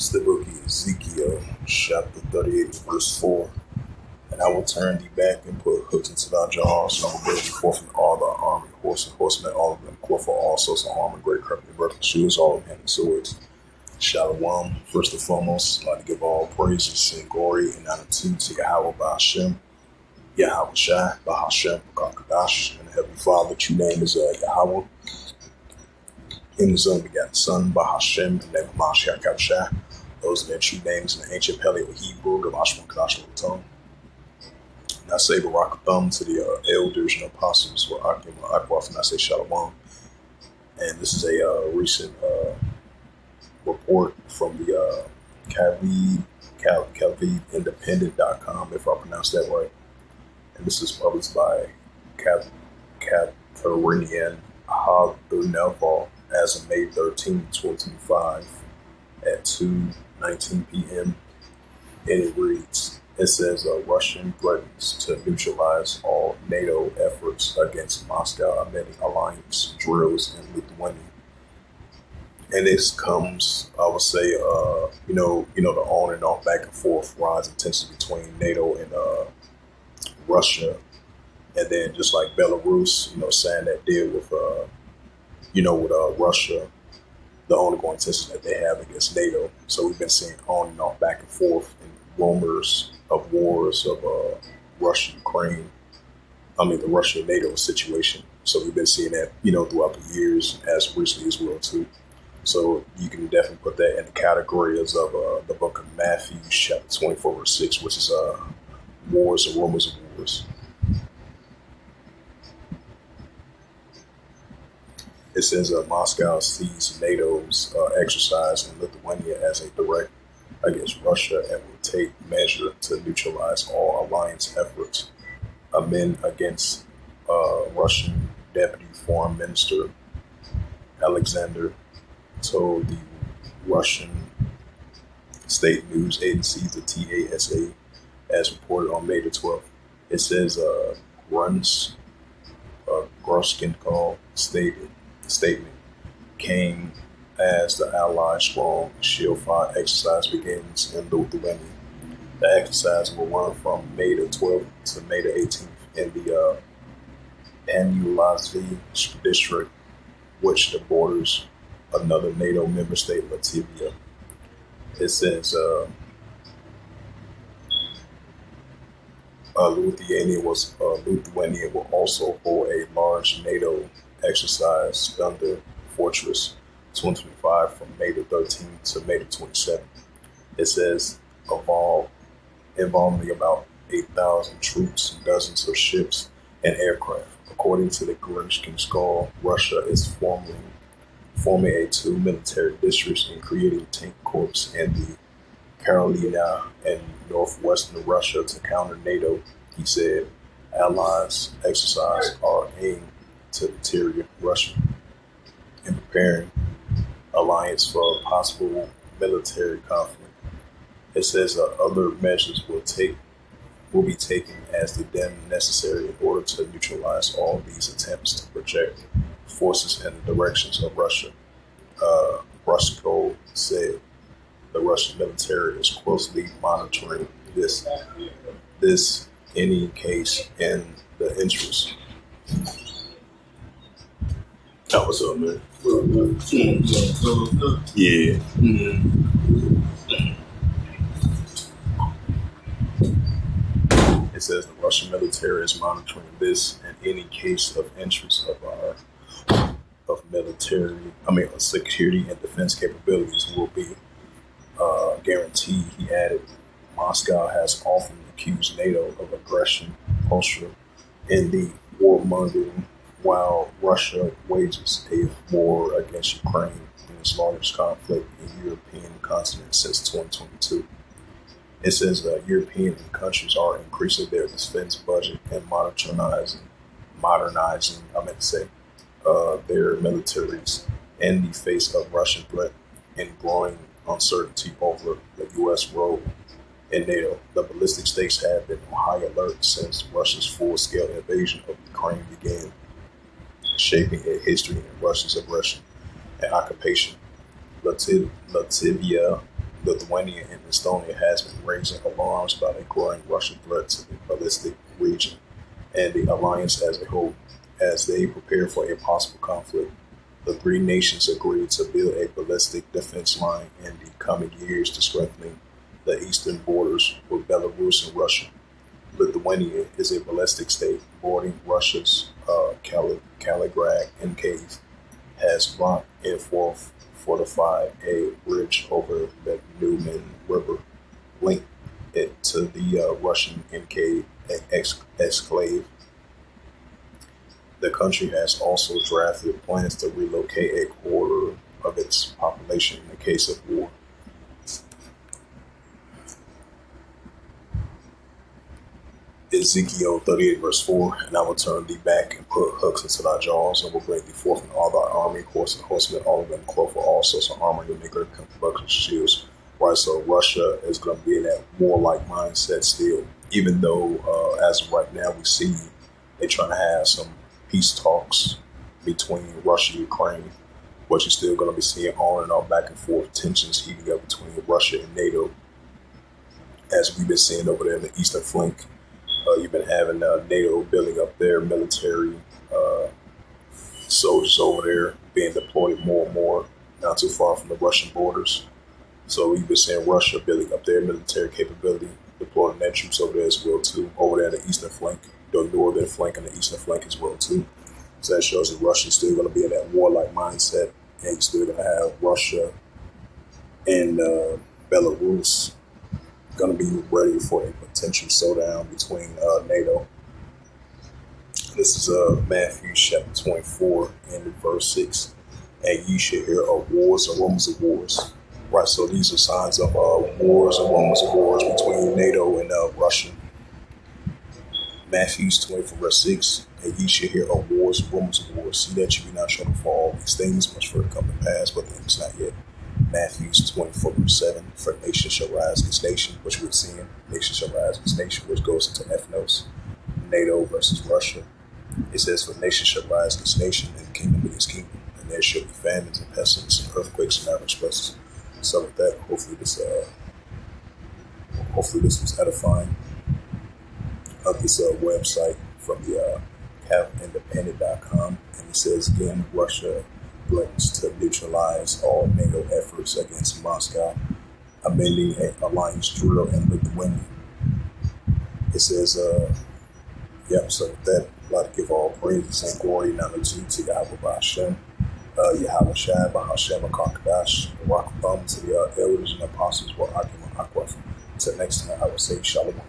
It's the book of Ezekiel, chapter 38, verse 4. And I will turn thee back and put hooks into thy jaws, and I will bring thee forth in all thy army, horse and horsemen, all of them, cloth for all sorts of armor, great craft and broken shoes, all of them having swords. Shalom. First and foremost, I'd like to give all praises and glory and honor to Yahweh by Hashem, Yahweh Shai, by Hashem, Kadash, and the Heavenly Father. True name is Yahweh. In his own begotten Son, by Hashem, and the name of Mashiach Shai. Those are their true names in the ancient Paleo Hebrew, the Mashman Kadash tongue. And I say Barakathum to the elders and apostles, Akim Akwaf, and I say Shalom. And this is a recent report from the CalVindependent.com, if I pronounce that right. And this is published by Catherine Hathunelval as of May 13, 2025 at 2:19 p.m. And it reads, it says, Russian threatens to neutralize all NATO efforts against Moscow amid alliance drills in Lithuania. And this comes, I would say, the on and off, back and forth rise in tension between NATO and Russia, and then just like Belarus, saying that deal with, with Russia, the ongoing tension that they have against NATO. So we've been seeing on and off, back and forth, and rumors of wars of the Russia-NATO situation. So we've been seeing that, throughout the years, as recently as well too. So you can definitely put that in the categories of the book of Matthew, chapter 24, verse 6, which is wars and rumors of wars. It says Moscow sees NATO's exercise in Lithuania as a direct against Russia and will take measure to neutralize all alliance efforts amid against Russian Deputy Foreign Minister Alexander told the Russian state news agency, the TASA, as reported on May the 12th. It says Gruskin statement came as the Allied strong shield fire exercise begins in Lithuania. The exercise will run from May the 12th to May the 18th in the Panulazvi district, which borders another NATO member state, Latvia. It says Lithuania will also hold a large NATO exercise, Thunder Fortress 2025, from May the 13th to May the 27th. It says involving about 8,000 troops, dozens of ships, and aircraft. According to the Grishkin Skull, Russia is forming a two military districts and creating tank corps in the Carolina and northwestern Russia to counter NATO. He said allies exercise are aimed to deter Russia and preparing alliance for a possible military conflict. It says other measures will be taken as the deemed necessary in order to neutralize all these attempts to project forces in the directions of Russia. Rusko said the Russian military is closely monitoring this any case in the interest. That was up, man. Yeah. It says the Russian military is monitoring this in any case of interest of security and defense capabilities will be guaranteed. He added, Moscow has often accused NATO of aggression posture in the warmongering, while Russia wages a war against Ukraine in its largest conflict in the European continent since 2022. It says European countries are increasing their defense budget and modernizing their militaries in the face of Russian threat and growing uncertainty over the U.S. role in NATO. The ballistic states have been on high alert since Russia's full-scale invasion of Ukraine began, shaping a history in Russia's aggression and occupation. Latvia Lithuania and Estonia has been raising alarms about a growing Russian threat to the ballistic region and the alliance as a whole. As they prepare for a possible conflict, the three nations agreed to build a ballistic defense line in the coming years to strengthen the eastern borders with Belarus and Russia. Lithuania is a ballistic state bordering Russia's Kaliningrad enclave, has blocked and fortified a bridge over the Neuman River, linked it to the Russian exclave. The country has also drafted plans to relocate a quarter of its population in the case of war. Ezekiel 38 verse 4, and I will turn thee back and put hooks into thy jaws, and will bring thee forth in all thy army, horse and horsemen, all of them clothed with all sorts of armor, you'll make her bucklers, shields. Right, so Russia is going to be in that warlike mindset still, even though as of right now we see they're trying to have some peace talks between Russia and Ukraine, but you're still going to be seeing on and off back and forth tensions heating up between Russia and NATO, as we've been seeing over there in the eastern flank. You've been having NATO building up their military soldiers over there, being deployed more and more, not too far from the Russian borders. So you've been seeing Russia building up their military capability, deploying their troops over there as well too, over there in the eastern flank, the northern flank and the eastern flank as well too. So that shows that Russia's still going to be in that warlike mindset, and you're still going to have Russia and Belarus going to be ready for a potential showdown between NATO. This is Matthew chapter 24 and verse 6. And ye shall hear of wars and rumors of wars. Right, so these are signs of wars and rumors of wars between NATO and Russia. Matthew 24 verse 6. And ye shall hear of wars and rumors of wars. See that you be not troubled for all these things, much further come to pass, but the end is not yet. Matthew 24 verse 7, for nation shall rise against nation, which we're seeing. Nation shall rise against nation, which goes into ethnos. NATO versus Russia. It says, for nation shall rise against nation, and kingdom against kingdom. And there shall be famines and pestilence and earthquakes and average places. So with that, hopefully this was edifying of this website from the CapIndependent.com. And it says again, Russia threatens to neutralize all NATO efforts against Moscow, amending an alliance drill in Lithuania. It says, so with that, I'd like to give all praises and glory and honor to Yahweh Hashem, Yahweh Shai, Bahashem, Akakadash, Rakabam, to the elders and apostles, Akim, Akwaf. Until next time, I will say Shalom.